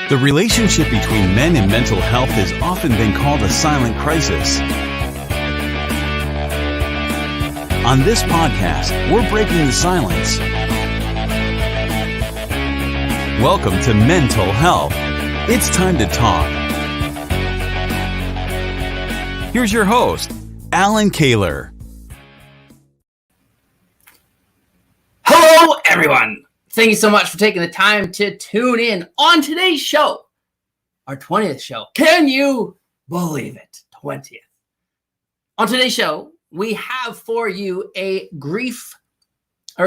The relationship between men and mental health has often been called a silent crisis. On this podcast, we're breaking the silence. Welcome to Mental Health. It's time to talk. Here's your host, Allan Kehler. Hello, everyone. Thank you so much for taking the time to tune in on today's show, our 20th show. Can you believe it? 20th. On today's show, we have for you a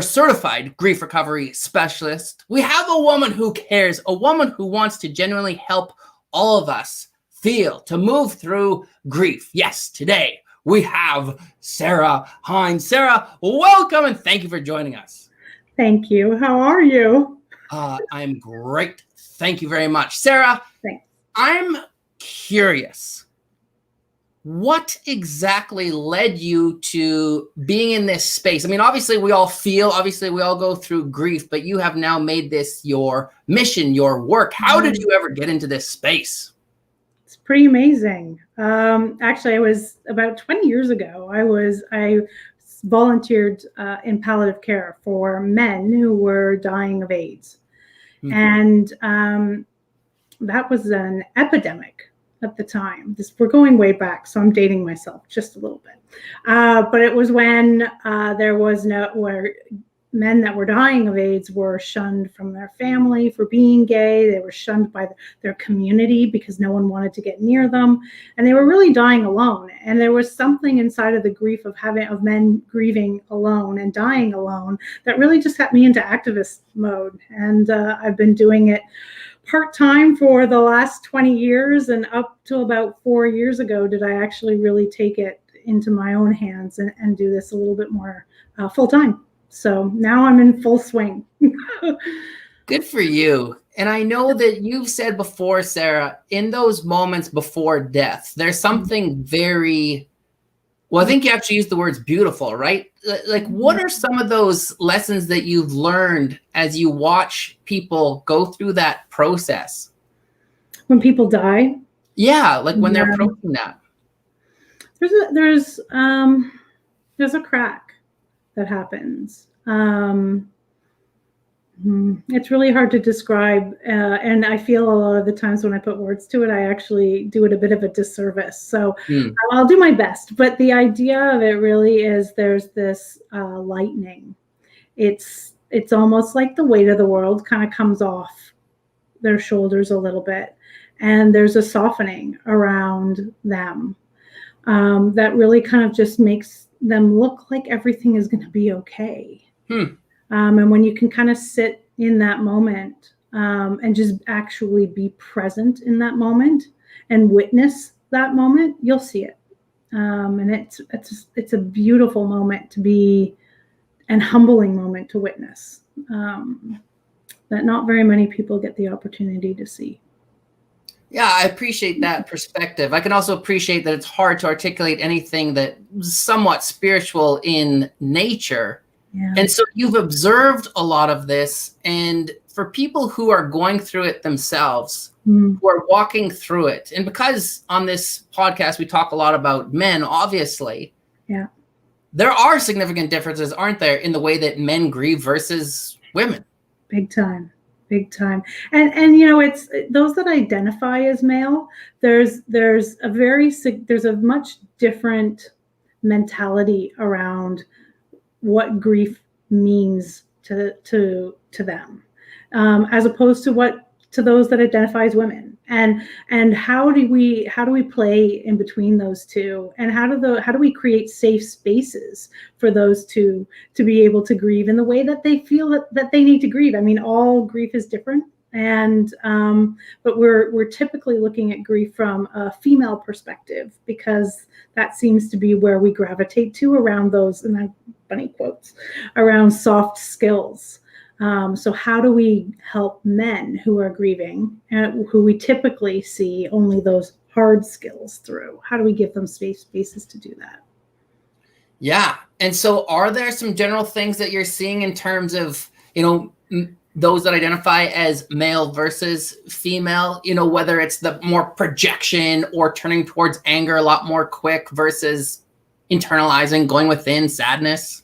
certified grief recovery specialist. We have a woman who cares, a woman who wants to genuinely help all of us feel, to move through grief. Yes, today we have Sarah Hines. Sarah, welcome and thank you for joining us. Thank you. How are you? I'm great. Thank you very much. Sarah, Thanks. I'm curious. What exactly led you to being in this space? I mean, obviously we all go through grief, but you have now made this your mission, your work. How did you ever get into this space? It's pretty amazing. Actually, I was about 20 years ago. I volunteered in palliative care for men who were dying of AIDS. Mm-hmm. And that was an epidemic at the time. We're going way back, so I'm dating myself just a little bit. But it was when where men that were dying of AIDS were shunned from their family for being gay. They were shunned by their community because no one wanted to get near them. And they were really dying alone. And there was something inside of the grief of men grieving alone and dying alone that really just got me into activist mode. And I've been doing it part-time for the last 20 years, and up to about 4 years ago did I actually really take it into my own hands and do this a little bit more full-time. So now I'm in full swing. Good for you. And I know that you've said before, Sarah, in those moments before death, there's something very, well, I think you actually used the words beautiful, right? Like, what are some of those lessons that you've learned as you watch people go through that process? When people die? Yeah, like when they're approaching that. There's a crack that happens. It's really hard to describe, and I feel a lot of the times when I put words to it, I actually do it a bit of a disservice. So I'll do my best. But the idea of it really is there's this lightning. It's almost like the weight of the world kind of comes off their shoulders a little bit, and there's a softening around them that really kind of just makes them look like everything is going to be okay. And when you can kind of sit in that moment and just actually be present in that moment and witness that moment, you'll see it. And it's a beautiful moment to be, and humbling moment to witness, that not very many people get the opportunity to see. Yeah, I appreciate that perspective. I can also appreciate that it's hard to articulate anything that's somewhat spiritual in nature. Yeah. And so you've observed a lot of this. And for people who are going through it themselves, who are walking through it, and because on this podcast we talk a lot about men, obviously, there are significant differences, aren't there, in the way that men grieve versus women? Big time. And you know, it's those that identify as male, there's a much different mentality around what grief means to them, as opposed to those that identify as women. And how do we play in between those two, and how do we create safe spaces for those two to be able to grieve in the way that they feel that they need to grieve? I mean, all grief is different, and but we're typically looking at grief from a female perspective, because that seems to be where we gravitate to around those, and I funny quotes, around soft skills. So how do we help men who are grieving, who we typically see only those hard skills through? How do we give them spaces to do that? Yeah. And so are there some general things that you're seeing in terms of, those that identify as male versus female, you know, whether it's the more projection or turning towards anger a lot more quick versus internalizing, going within sadness?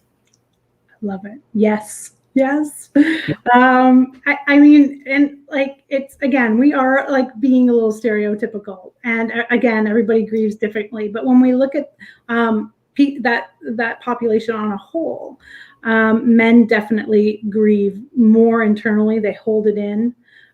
Love it. Yes. Yes. I mean, and like, it's, again, we are like being a little stereotypical, and again, everybody grieves differently. But when we look at that population on a whole, men definitely grieve more internally. They hold it in.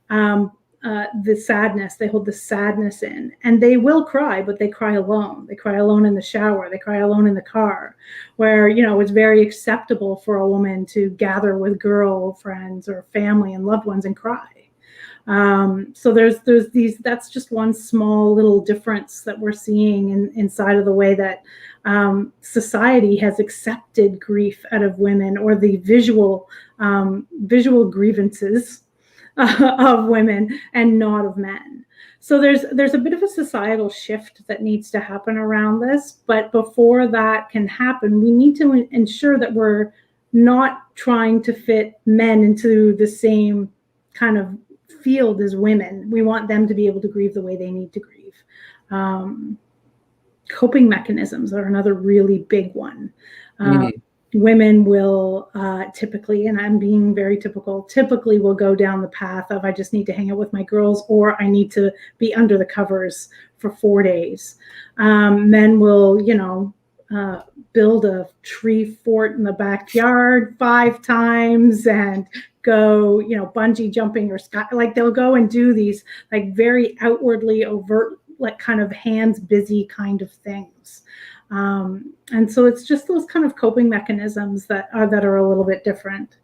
They hold the sadness in, and they will cry, but they cry alone. They cry alone in the shower. They cry alone in the car, where, you know, it's very acceptable for a woman to gather with girlfriends or family and loved ones and cry. So there's these, that's just one small little difference that we're seeing inside of the way that society has accepted grief out of women, or the visual grievances of women and not of men. So there's a bit of a societal shift that needs to happen around this. But before that can happen, we need to ensure that we're not trying to fit men into the same kind of field as women. We want them to be able to grieve the way they need to grieve. Coping mechanisms are another really big one. Women will typically, and I'm being very typically will go down the path of, I just need to hang out with my girls, or I need to be under the covers for 4 days. Men will, you know, build a tree fort in the backyard 5 times and go, you know, bungee jumping or like they'll go and do these like very outwardly overt, like kind of hands busy kind of things. And so it's just those kind of coping mechanisms that are a little bit different.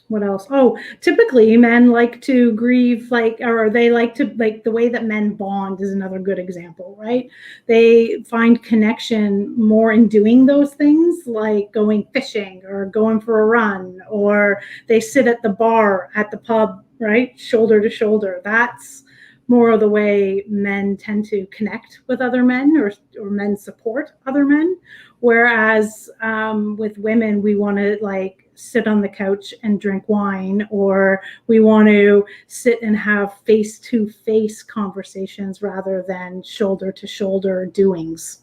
What else? Oh, typically men like to grieve, like, or they like to, like, the way that men bond is another good example, right? They find connection more in doing those things, like going fishing or going for a run, or they sit at the bar at the pub, right? Shoulder to shoulder. That's more of the way men tend to connect with other men, or men support other men. Whereas with women, we want to like sit on the couch and drink wine, or we want to sit and have face-to-face conversations rather than shoulder-to-shoulder doings,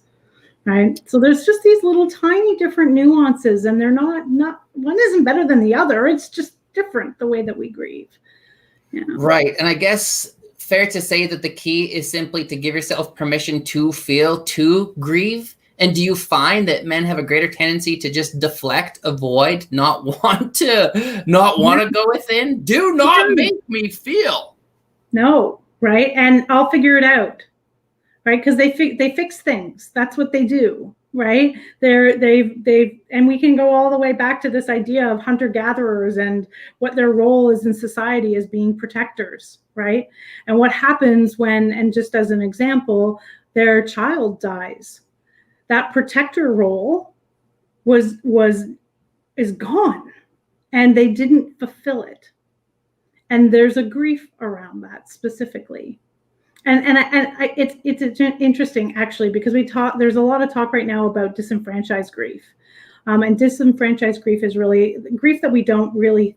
right? So there's just these little tiny different nuances, and they're not one isn't better than the other. It's just different the way that we grieve. Yeah. Right. And I guess fair to say that the key is simply to give yourself permission to feel, to grieve. And do you find that men have a greater tendency to just deflect, avoid, not want to go within? Do not make me feel. No, right? And I'll figure it out, right? Because they fix things. That's what they do, right? And we can go all the way back to this idea of hunter-gatherers and what their role is in society as being protectors, right? And what happens when, and just as an example, their child dies. That protector role is gone, and they didn't fulfill it. And there's a grief around that specifically. And it's interesting, actually, because there's a lot of talk right now about disenfranchised grief. And disenfranchised grief is really grief that we don't really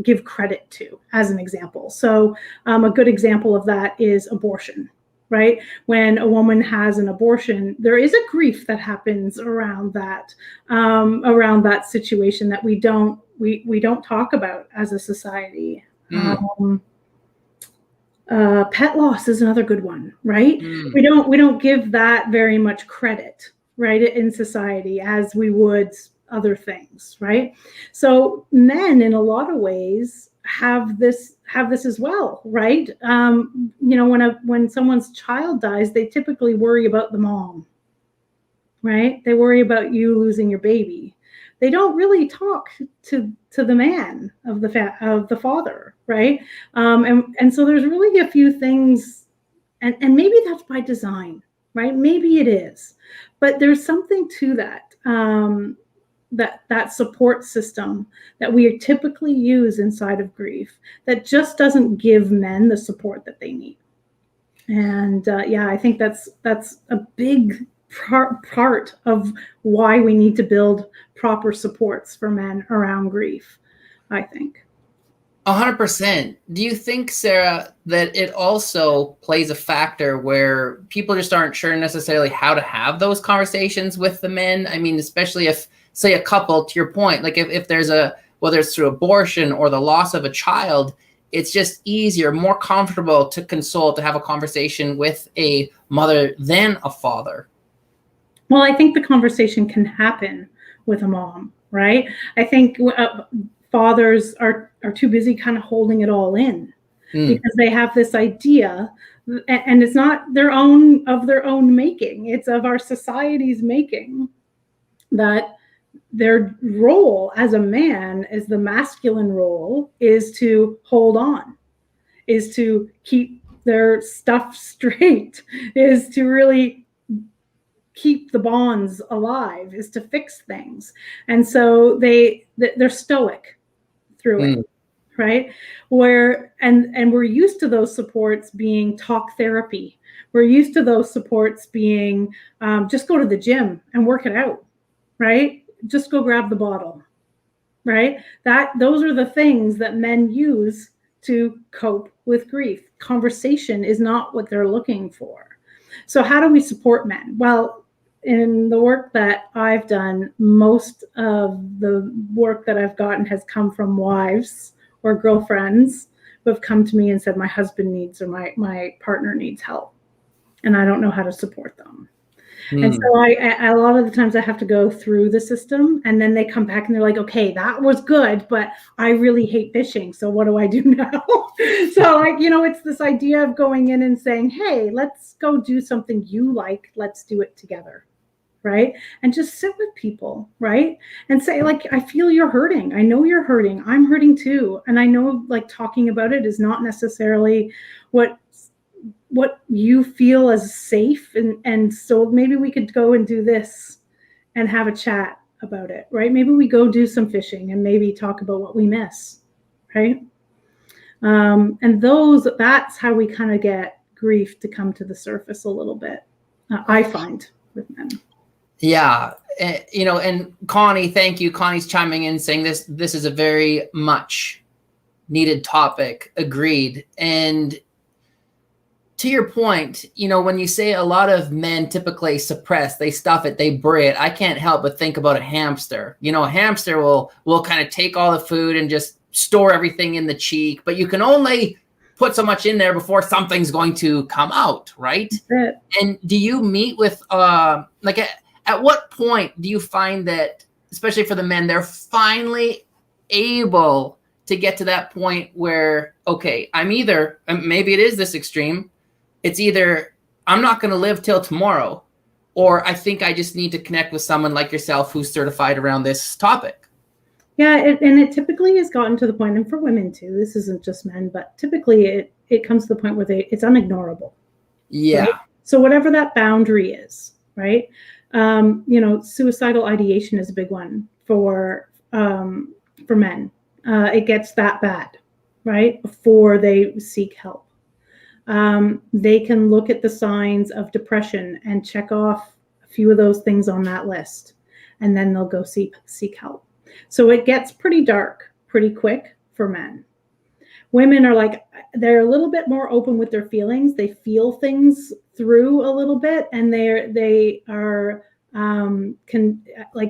give credit to, as an example. So a good example of that is abortion. Right? When a woman has an abortion, there is a grief that happens around that situation that we don't talk about as a society. Pet loss is another good one, right? We don't give that very much credit, right, in society as we would other things, right? So men, in a lot of ways, have this as well, right? You know, when someone's child dies, they typically worry about the mom, right? They worry about you losing your baby. They don't really talk to the man of the father, right? And so there's really a few things, and maybe that's by design, right? Maybe it is, but there's something to that. That support system that we typically use inside of grief that just doesn't give men the support that they need. And I think that's a big part of why we need to build proper supports for men around grief. I think. 100%. Do you think, Sarah, that it also plays a factor where people just aren't sure necessarily how to have those conversations with the men? I mean, especially if, say, a couple, to your point, like if there's whether it's through abortion or the loss of a child, it's just easier, more comfortable to console, to have a conversation with a mother than a father. Well, I think the conversation can happen with a mom, right? I think fathers are too busy kind of holding it all in because they have this idea, and it's not their own making, it's of our society's making, that their role as a man, is the masculine role, is to hold on, is to keep their stuff straight, is to really keep the bonds alive, is to fix things. And so they're stoic through it, right? And we're used to those supports being talk therapy. We're used to those supports being just go to the gym and work it out, right? Just go grab the bottle, right? Those are the things that men use to cope with grief. Conversation is not what they're looking for. So how do we support men? Well, in the work that I've done, most of the work that I've gotten has come from wives or girlfriends who have come to me and said, my husband needs, or my partner needs help, and I don't know how to support them. And so I a lot of the times I have to go through the system, and then they come back and they're like, okay, that was good, but I really hate fishing. So what do I do now? So like, it's this idea of going in and saying, hey, let's go do something you like. Let's do it together. Right. And just sit with people. Right. And say, like, I feel you're hurting. I know you're hurting. I'm hurting too. And I know, like, talking about it is not necessarily what you feel as safe. And so maybe we could go and do this and have a chat about it. Right. Maybe we go do some fishing and maybe talk about what we miss. Right. And that's how we kind of get grief to come to the surface a little bit. I find with men. Yeah. And Connie, thank you. Connie's chiming in saying this is a very much needed topic. Agreed. And to your point, when you say a lot of men typically suppress, they stuff it, they bury it, I can't help but think about a hamster. A hamster will kind of take all the food and just store everything in the cheek, but you can only put so much in there before something's going to come out, right? And do you meet with at what point do you find that, especially for the men, they're finally able to get to that point where, okay, I'm either, maybe it is this extreme, it's either I'm not going to live till tomorrow, or I think I just need to connect with someone like yourself who's certified around this topic. Yeah, and it typically has gotten to the point, and for women too, this isn't just men, but typically it comes to the point where it's unignorable. Yeah. Right? So whatever that boundary is, right? Suicidal ideation is a big one for men. It gets that bad, right? Before they seek help. They can look at the signs of depression and check off a few of those things on that list, and then they'll go seek help. So it gets pretty dark pretty quick for men. Women are they're a little bit more open with their feelings. They feel things through a little bit, and they are can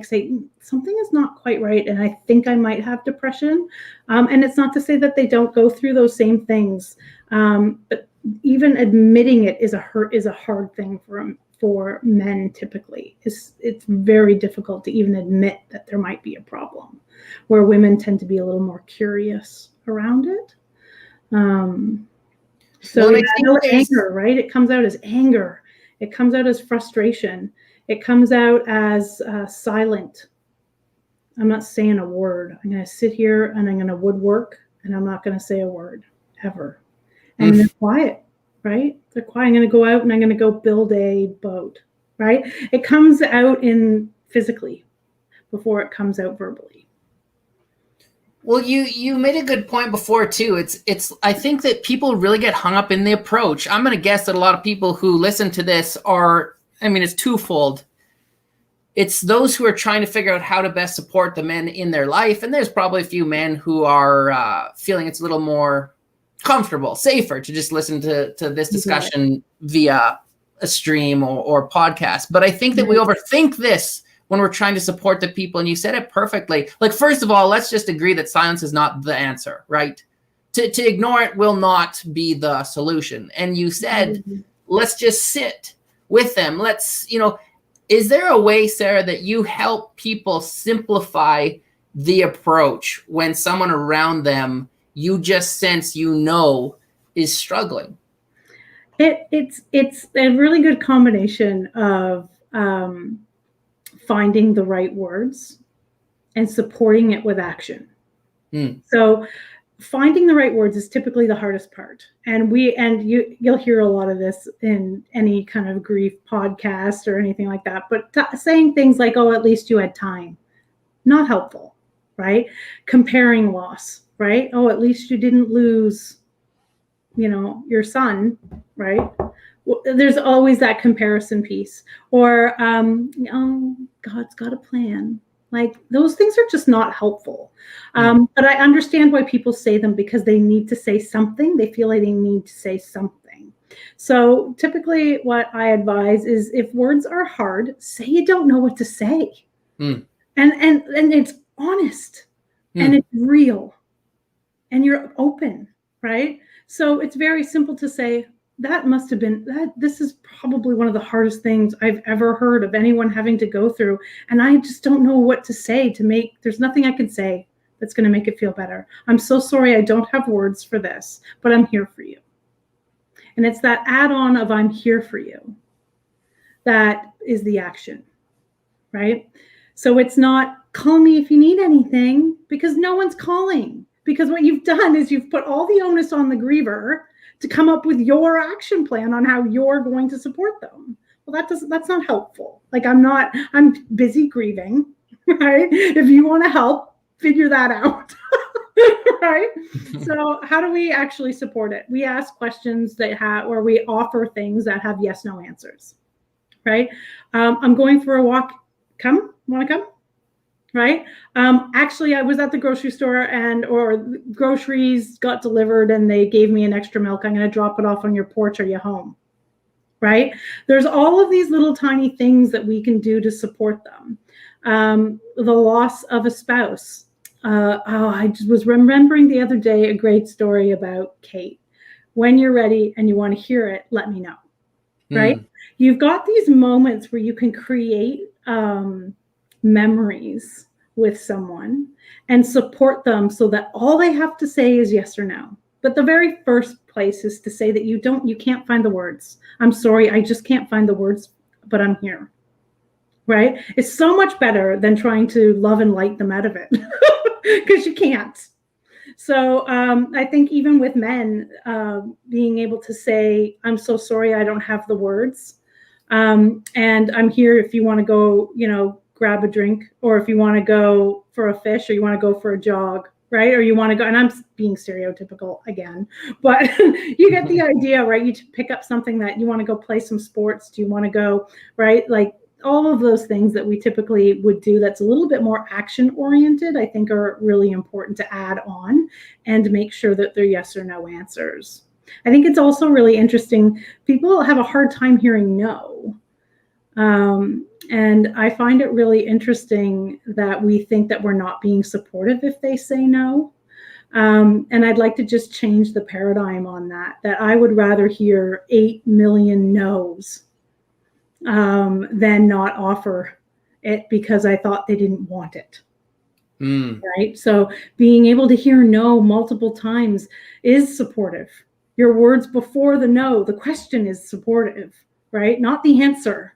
say something is not quite right, and I think I might have depression. And it's not to say that they don't go through those same things, but even admitting it is a hard thing for men. Typically, it's very difficult to even admit that there might be a problem, where women tend to be a little more curious around it. Anger, right? It comes out as anger. It comes out as frustration. It comes out as silent. I'm not saying a word. I'm going to sit here and I'm going to woodwork, and I'm not going to say a word ever. And they're quiet, right? They're quiet. I'm going to go out and I'm going to go build a boat, right? It comes out in physically before it comes out verbally. Well, you made a good point before too. It's I think that people really get hung up in the approach. I'm going to guess that a lot of people who listen to this it's twofold. it's those who are trying to figure out how to best support the men in their life. And there's probably a few men who are feeling it's a little more comfortable, safer to just listen to this discussion via a stream or podcast. But I think that we overthink this when we're trying to support the people. And you said it perfectly. Like, first of all, let's just agree that silence is not the answer, right? To ignore it will not be the solution. And you said, let's just sit with them. Let's, is there a way, Sarah, that you help people simplify the approach when someone around them you just sense is struggling? It's a really good combination of finding the right words and supporting it with action. So finding the right words is typically the hardest part. And you'll hear a lot of this in any kind of grief podcast or anything like that. But saying things like, oh, at least you had time, not helpful, right? Comparing loss, right? Oh, at least you didn't lose, your son, right? There's always that comparison piece. Or, God's got a plan. Like, those things are just not helpful. But I understand why people say them, because they need to say something. They feel like they need to say something. So typically what I advise is, if words are hard, say you don't know what to say. And it's honest and it's real and you're open, right? So it's very simple to say, this is probably one of the hardest things I've ever heard of anyone having to go through. And I just don't know what to say there's nothing I can say that's going to make it feel better. I'm so sorry I don't have words for this, but I'm here for you. And it's that add-on of I'm here for you that is the action, right? So it's not call me if you need anything, because no one's calling. Because what you've done is you've put all the onus on the griever to come up with your action plan on how you're going to support them. Well, that's not helpful. Like, I'm busy grieving, right? If you want to help, figure that out, right? So how do we actually support it? We ask questions or we offer things that have yes, no answers, right? I'm going for a walk. Want to come? Right? Actually, I was at the grocery store or groceries got delivered and they gave me an extra milk. I'm going to drop it off on your porch. Are you home? Right? There's all of these little tiny things that we can do to support them. The loss of a spouse. I just was remembering the other day a great story about Kate. When you're ready and you want to hear it, let me know. Right? You've got these moments where you can create memories with someone and support them so that all they have to say is yes or no. But the very first place is to say that you can't find the words. I'm sorry, I just can't find the words, but I'm here. Right? It's so much better than trying to love and light them out of it, because you can't. So I think even with men, being able to say, I'm so sorry, I don't have the words. And I'm here if you want to go, grab a drink, or if you want to go for a fish, or you want to go for a jog, right? Or you want to go, and I'm being stereotypical again, but you get the idea, right? You pick up something that you want to go play some sports. Do you want to go, right? Like, all of those things that we typically would do that's a little bit more action oriented, I think are really important to add on and make sure that they're yes or no answers. I think it's also really interesting. People have a hard time hearing no. And I find it really interesting that we think that we're not being supportive if they say no. And I'd like to just change the paradigm on that I would rather hear 8 million no's than not offer it because I thought they didn't want it. Right? So being able to hear no multiple times is supportive. Your words before the no, the question is supportive, right? Not the answer.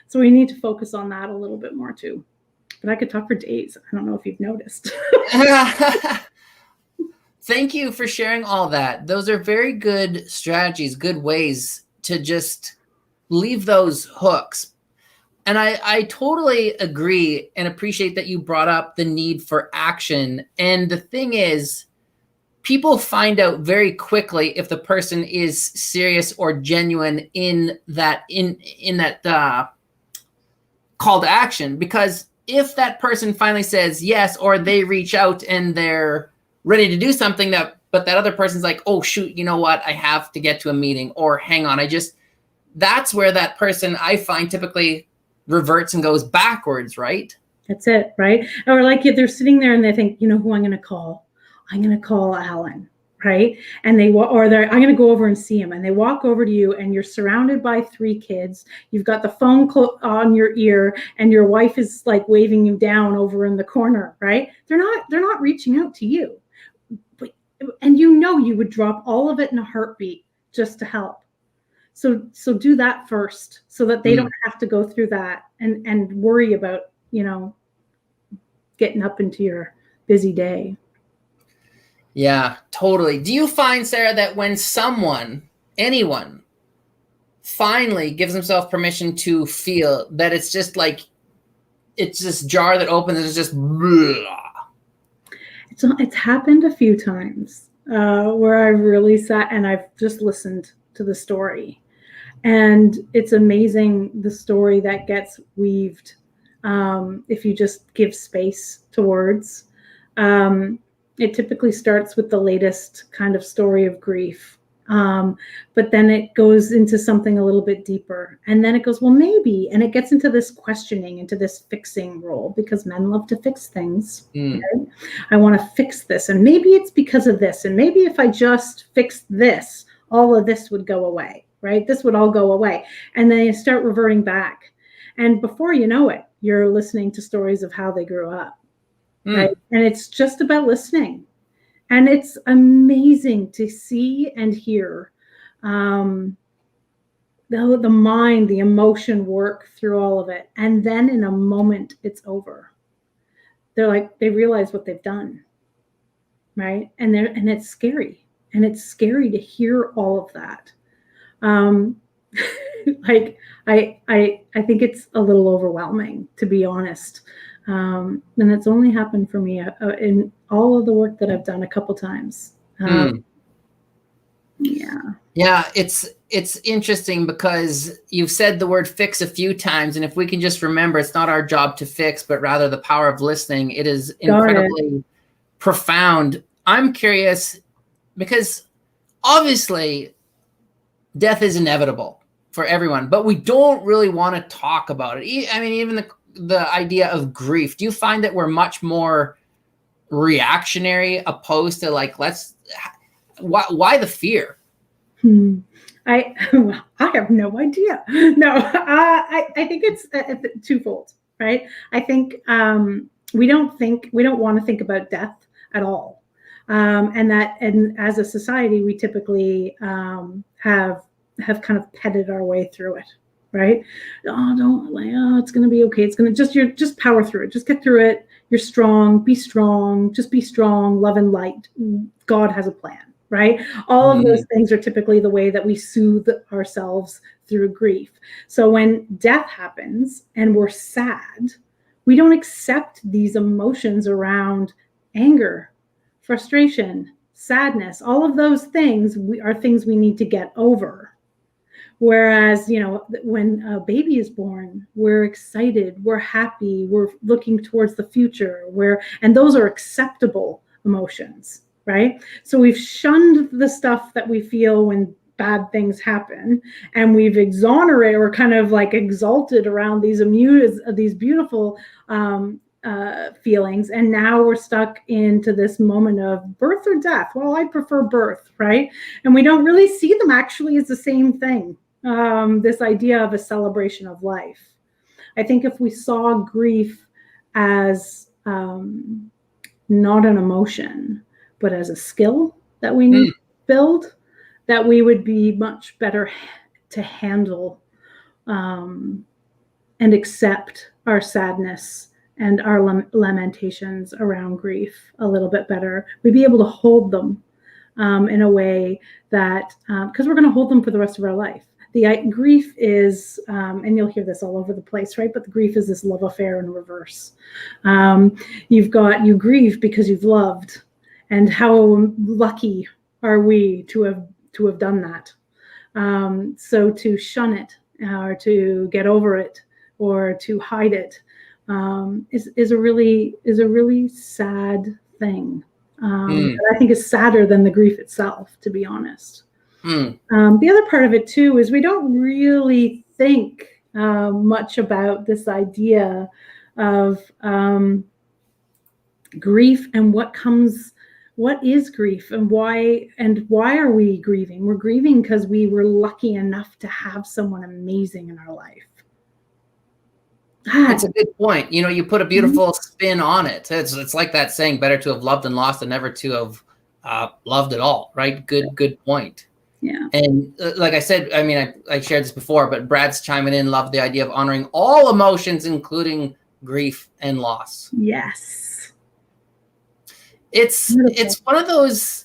So we need to focus on that a little bit more too. But I could talk for days. I don't know if you've noticed. Thank you for sharing all that. Those are very good strategies, good ways to just leave those hooks. And I totally agree and appreciate that you brought up the need for action. And the thing is, people find out very quickly if the person is serious or genuine in that call to action, because if that person finally says yes, or they reach out and they're ready to do something but that other person's like, oh shoot, you know what? I have to get to a meeting, or hang on. That's where that person, I find, typically reverts and goes backwards, right? That's it, right? Or like they're sitting there and they think, you know who I'm going to call? I'm going to call Allan, right? And I'm going to go over and see him. And they walk over to you, and you're surrounded by 3 kids. You've got the phone on your ear, and your wife is like waving you down over in the corner, right? They're not reaching out to you, and you would drop all of it in a heartbeat just to help. So do that first, so that they don't have to go through that and worry about, getting up into your busy day. Yeah, totally. Do you find, Sarah, that when anyone finally gives himself permission to feel, that it's just like, it's this jar that opens and it's just blah? It's happened a few times where I've really sat and I've just listened to the story. And it's amazing, the story that gets weaved if you just give space to words. It typically starts with the latest kind of story of grief. But then it goes into something a little bit deeper. And then it goes, well, maybe. And it gets into this questioning, into this fixing role, because men love to fix things. Right? I want to fix this. And maybe it's because of this. And maybe if I just fixed this, all of this would go away, right? This would all go away. And then you start reverting back. And before you know it, you're listening to stories of how they grew up. Right? And it's just about listening. And it's amazing to see and hear the mind, the emotion work through all of it. And then in a moment, it's over. They realize what they've done. Right? And it's scary. And it's scary to hear all of that. I think it's a little overwhelming, to be honest. And it's only happened for me in all of the work that I've done a couple times. Yeah, it's interesting, because you've said the word fix a few times, and if we can just remember, it's not our job to fix, but rather the power of listening. It is incredibly profound. I'm curious, because obviously death is inevitable for everyone, but we don't really want to talk about it. I mean, even the idea of grief, do you find that we're much more reactionary, opposed to like, why the fear? I have no idea. No, I think it's twofold, right? I think we don't want to think about death at all, and as a society, we typically have kind of petted our way through it. Right? It's going to be okay. It's going to just power through it. Just get through it. You're strong. Be strong. Just be strong. Love and light. God has a plan, right? All of those things are typically the way that we soothe ourselves through grief. So when death happens and we're sad, we don't accept these emotions around anger, frustration, sadness. All of those things are things we need to get over. Whereas, when a baby is born, we're excited, we're happy, we're looking towards the future, and those are acceptable emotions, right? So we've shunned the stuff that we feel when bad things happen, and we've exonerated or kind of like exalted around these beautiful feelings. And now we're stuck into this moment of birth or death. Well, I prefer birth, right? And we don't really see them actually as the same thing. This idea of a celebration of life. I think if we saw grief as not an emotion, but as a skill that we need to build, that we would be much better to handle and accept our sadness and our lamentations around grief a little bit better. We'd be able to hold them in a way that, because we're going to hold them for the rest of our life. The grief is, and you'll hear this all over the place, right? But the grief is this love affair in reverse. You grieve because you've loved, and how lucky are we to have done that? So to shun it or to get over it or to hide it is a really sad thing. That I think is sadder than the grief itself, to be honest. The other part of it too is we don't really think much about this idea of grief and what is grief and why are we grieving? We're grieving because we were lucky enough to have someone amazing in our life. That's a good point. You know, you put a beautiful spin on it. It's like that saying, better to have loved and lost than never to have loved at all, right? Good point. Yeah. And like I said, I mean, I shared this before, but Brad's chiming in, loved the idea of honoring all emotions, including grief and loss. Yes. It's one of those,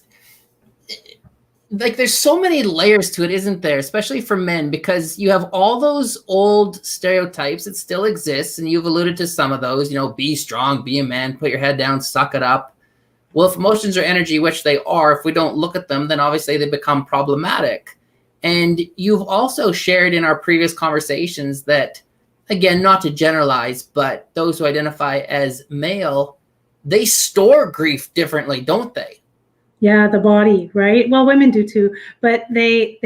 like, there's so many layers to it, isn't there? Especially for men, because you have all those old stereotypes that still exist, and you've alluded to some of those, you know, be strong, be a man, put your head down, suck it up. Well, if emotions are energy, which they are, if we don't look at them, then obviously they become problematic. And you've also shared in our previous conversations that, again, not to generalize, but those who identify as male, they store grief differently, don't they? Yeah, the body, right? Well, women do too, but they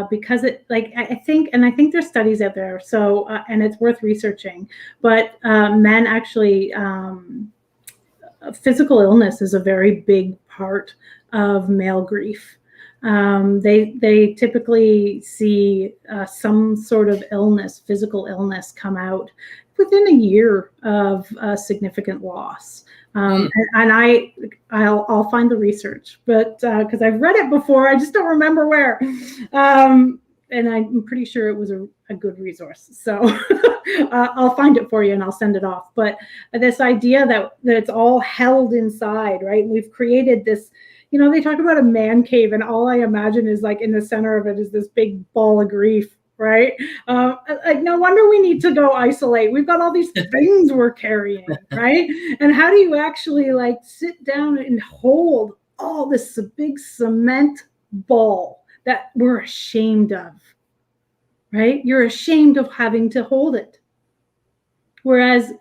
because it, like, I think there's studies out there. So and it's worth researching. But men actually, physical illness is a very big part of male grief. They typically see some sort of illness, physical illness, come out within a year of significant loss. And I'll find the research, but because I've read it before, I just don't remember where. And I'm pretty sure it was a good resource. So I'll find it for you and I'll send it off. But this idea that it's all held inside, right? We've created this, you know, they talk about a man cave, and all I imagine is, like, in the center of it is this big ball of grief, right? Like, no wonder we need to go isolate. We've got all these things we're carrying, right? And how do you actually, like, sit down and hold all this big cement ball that we're ashamed of, right? You're ashamed of having to hold it. Whereas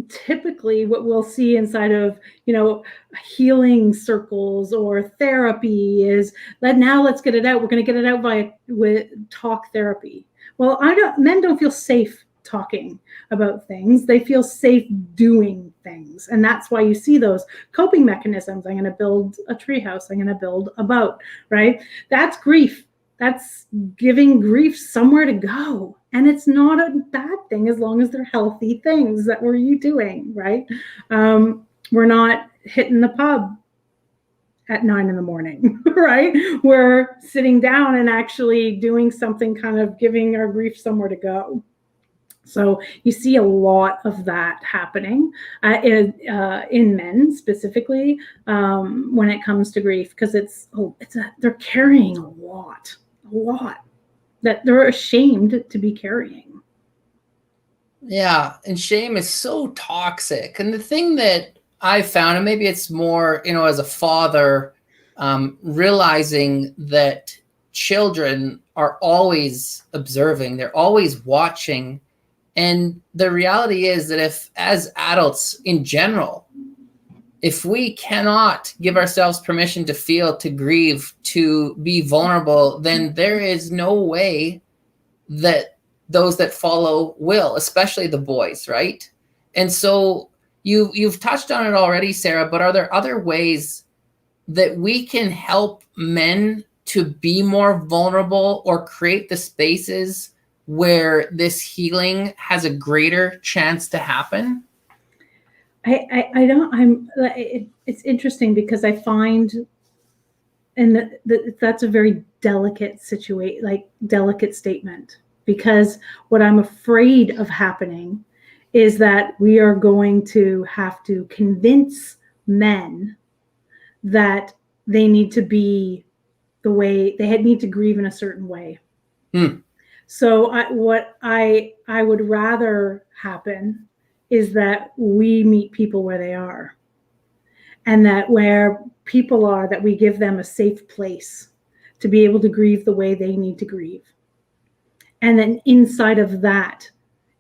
typically what we'll see inside of, you know, healing circles or therapy is that now let's get it out. We're going to get it out with talk therapy. Well, men don't feel safe talking about things. They feel safe doing things. And that's why you see those coping mechanisms. I'm going to build a treehouse. I'm going to build a boat, right? That's grief. That's giving grief somewhere to go. And it's not a bad thing as long as they're healthy things that we're doing, right? We're not hitting the pub at 9 a.m, right? We're sitting down and actually doing something, kind of giving our grief somewhere to go. So you see a lot of that happening in men specifically when it comes to grief, because they're carrying a lot that they're ashamed to be carrying. Yeah, and shame is so toxic. And the thing that I found, and maybe it's more, you know, as a father, realizing that children are always observing, they're always watching. And the reality is that if, as adults in general, if we cannot give ourselves permission to feel, to grieve, to be vulnerable, then there is no way that those that follow will, especially the boys, right? And so you've touched on it already, Sarah, but are there other ways that we can help men to be more vulnerable or create the spaces where this healing has a greater chance to happen? It's interesting because I find, and that's a very delicate situation, like delicate statement, because what I'm afraid of happening is that we are going to have to convince men that they need to be the way they need to grieve in a certain way. So what I would rather happen is that we meet people where they are, and that where people are, that we give them a safe place to be able to grieve the way they need to grieve. And then inside of that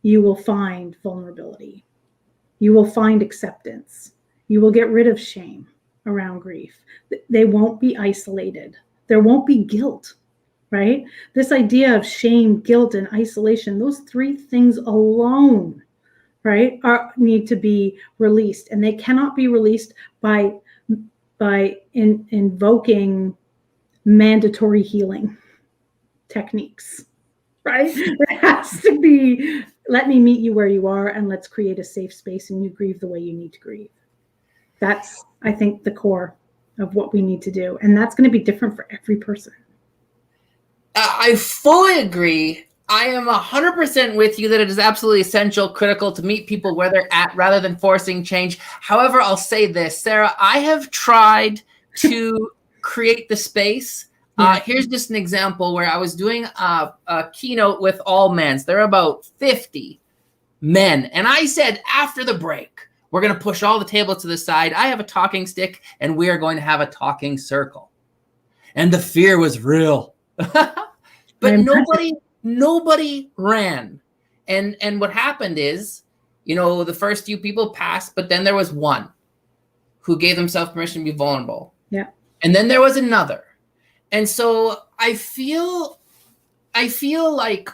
you will find vulnerability. You will find acceptance. You will get rid of shame around grief. They won't be isolated. There won't be guilt, right? This idea of shame, guilt, and isolation, those three things alone, right, need to be released. And they cannot be released by invoking mandatory healing techniques, right? It has to be, let me meet you where you are and let's create a safe space and you grieve the way you need to grieve. That's, I think, the core of what we need to do. And that's going to be different for every person. I fully agree. I am 100% with you that it is absolutely essential, critical to meet people where they're at rather than forcing change. However, I'll say this, Sarah, I have tried to create the space. Here's just an example where I was doing a keynote with all men. There are about 50 men. And I said, after the break, we're going to push all the tables to the side. I have a talking stick and we are going to have a talking circle. And the fear was real. But nobody ran. And what happened is, the first few people passed, but then there was one who gave themselves permission to be vulnerable. Yeah. And then there was another. And so I feel like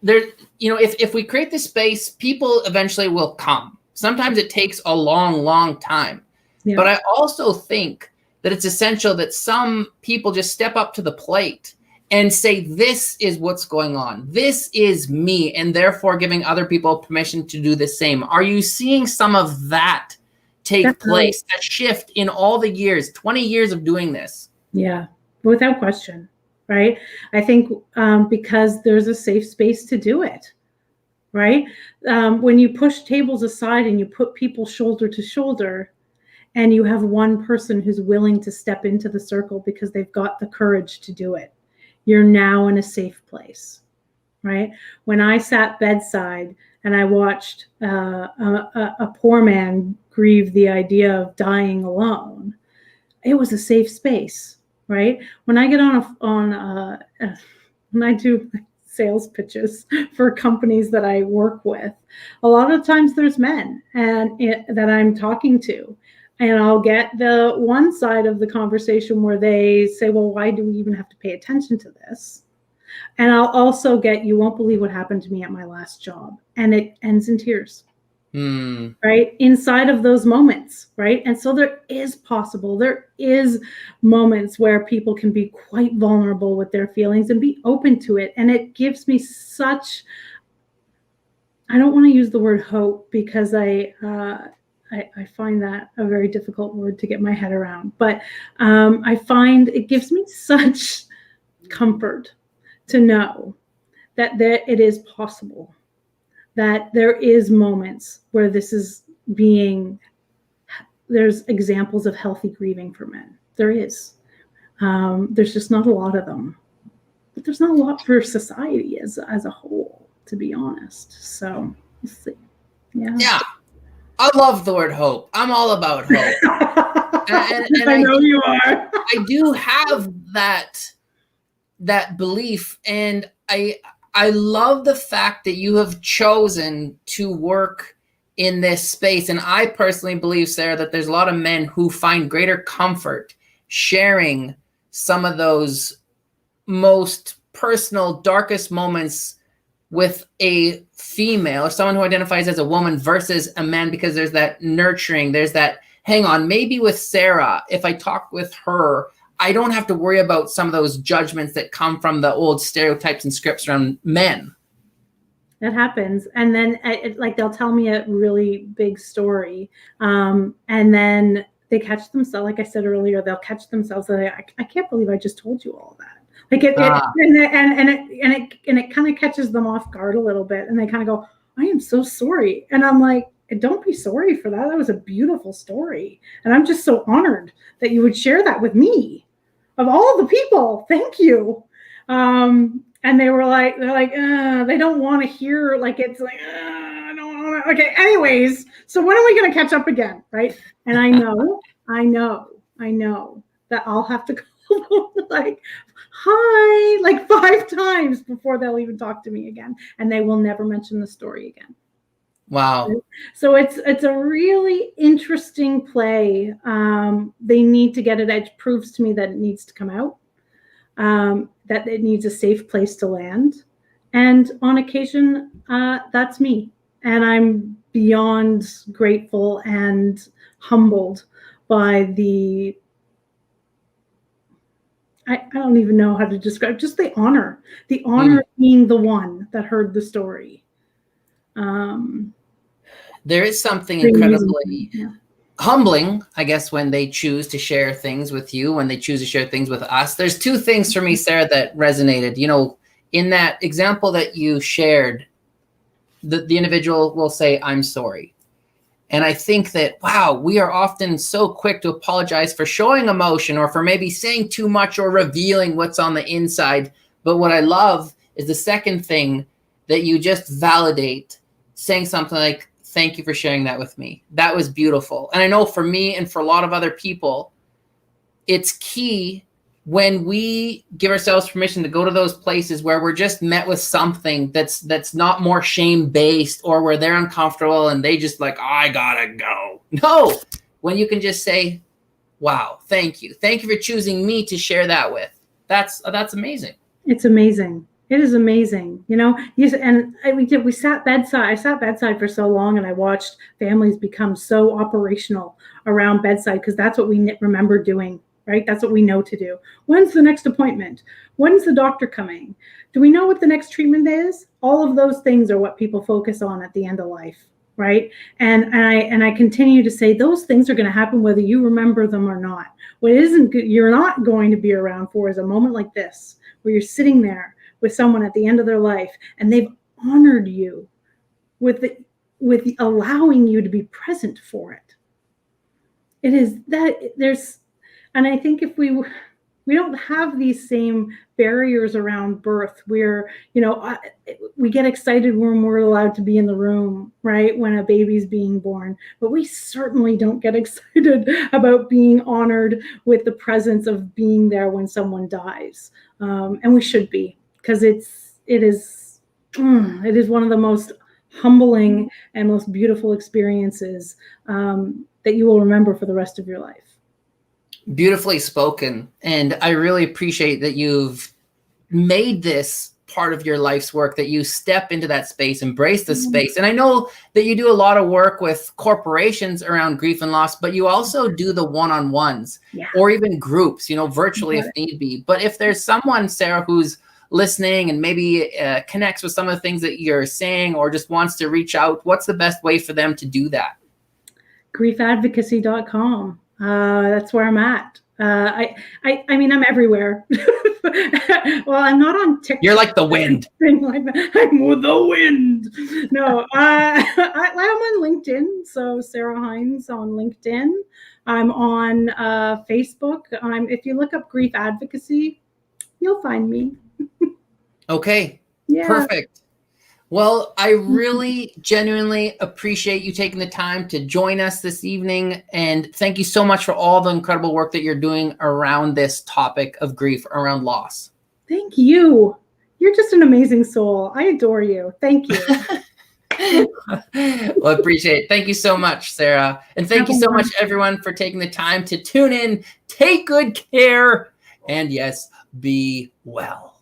there, if we create this space, people eventually will come. Sometimes it takes a long, long time. Yeah. But I also think that it's essential that some people just step up to the plate and say, this is what's going on. This is me, and therefore giving other people permission to do the same. Are you seeing some of that take place, that shift in all the years, 20 years of doing this? Yeah, without question, right? I think because there's a safe space to do it, right? When you push tables aside and you put people shoulder to shoulder, and you have one person who's willing to step into the circle because they've got the courage to do it, you're now in a safe place, right? When I sat bedside and I watched a poor man grieve the idea of dying alone, it was a safe space, right? When I get when I do sales pitches for companies that I work with, a lot of times there's men that I'm talking to. And I'll get the one side of the conversation where they say, well, why do we even have to pay attention to this? And I'll also get, you won't believe what happened to me at my last job. And it ends in tears, right? Inside of those moments, right? And so there is moments where people can be quite vulnerable with their feelings and be open to it. And it gives me such, I don't want to use the word hope because I find that a very difficult word to get my head around, but I find it gives me such comfort to know that it is possible, that there is moments where this is there's examples of healthy grieving for men. There is. There's just not a lot of them, but there's not a lot for society as a whole, to be honest. So we'll see. Yeah. I love the word hope. I'm all about hope. and I know you are. I do have that belief. And I love the fact that you have chosen to work in this space. And I personally believe, Sarah, that there's a lot of men who find greater comfort sharing some of those most personal, darkest moments with a female or someone who identifies as a woman versus a man, because there's that nurturing, there's that, hang on, maybe with Sarah, if I talk with her, I don't have to worry about some of those judgments that come from the old stereotypes and scripts around men. That happens. And then they'll tell me a really big story. And then they catch themselves, like I said earlier, they'll catch themselves. I can't believe I just told you all of that. Like it kind of catches them off guard a little bit, and they kind of go, I am so sorry. And I'm like, don't be sorry for that. That was a beautiful story. And I'm just so honored that you would share that with me. Of all the people, thank you. And they're like, they don't want to hear, like, it's like, I don't want to. Okay, anyways, so when are we going to catch up again, right? And I know that I'll have to call like, hi, like 5 times before they'll even talk to me again. And they will never mention the story again. Wow. So it's a really interesting play. They need to get it. It proves to me that it needs to come out, that it needs a safe place to land. And on occasion, that's me. And I'm beyond grateful and humbled by the, I don't even know how to describe, just the honor of being the one that heard the story. There is something incredibly humbling, I guess, when they choose to share things with you, when they choose to share things with us. There's 2 things for me, Sarah, that resonated. You know, in that example that you shared, the individual will say, I'm sorry. And I think that, wow, we are often so quick to apologize for showing emotion or for maybe saying too much or revealing what's on the inside. But what I love is the second thing, that you just validate, saying something like, thank you for sharing that with me. That was beautiful. And I know for me and for a lot of other people, it's key when we give ourselves permission to go to those places where we're just met with something that's not more shame-based, or where they're uncomfortable and they just like, I gotta go. No, when you can just say, wow, thank you. Thank you for choosing me to share that with. That's amazing. It's amazing. It is amazing. You know, we sat bedside. I sat bedside for so long, and I watched families become so operational around bedside, because that's what we remember doing, right? That's what we know to do. When's the next appointment? When's the doctor coming? Do we know what the next treatment is? All of those things are what people focus on at the end of life, right? And I continue to say those things are going to happen whether you remember them or not. What isn't good, you're not going to be around for, is a moment like this, where you're sitting there with someone at the end of their life, and they've honored you with allowing you to be present for it. It is that and I think if we don't have these same barriers around birth, where, you know, we get excited when we're allowed to be in the room, right, when a baby's being born, but we certainly don't get excited about being honored with the presence of being there when someone dies. And we should be, because it is one of the most humbling and most beautiful experiences that you will remember for the rest of your life. Beautifully spoken. And I really appreciate that you've made this part of your life's work, that you step into that space, embrace the space. And I know that you do a lot of work with corporations around grief and loss, but you also do the one-on-ones, or even groups, you know, virtually if need be. But if there's someone, Sarah, who's listening and maybe connects with some of the things that you're saying, or just wants to reach out, what's the best way for them to do that? griefadvocacy.com. That's where I'm at. I mean, I'm everywhere. Well, I'm not on TikTok. You're like the wind. I'm with the wind. No, I'm on LinkedIn. So Sarah Hines on LinkedIn. I'm on Facebook. If you look up grief advocacy, you'll find me. Okay. Yeah. Perfect. Well, I really genuinely appreciate you taking the time to join us this evening. And thank you so much for all the incredible work that you're doing around this topic of grief, around loss. Thank you. You're just an amazing soul. I adore you. Thank you. Well, I appreciate it. Thank you so much, Sarah. And thank you so much, everyone, for taking the time to tune in. Take good care. And yes, be well.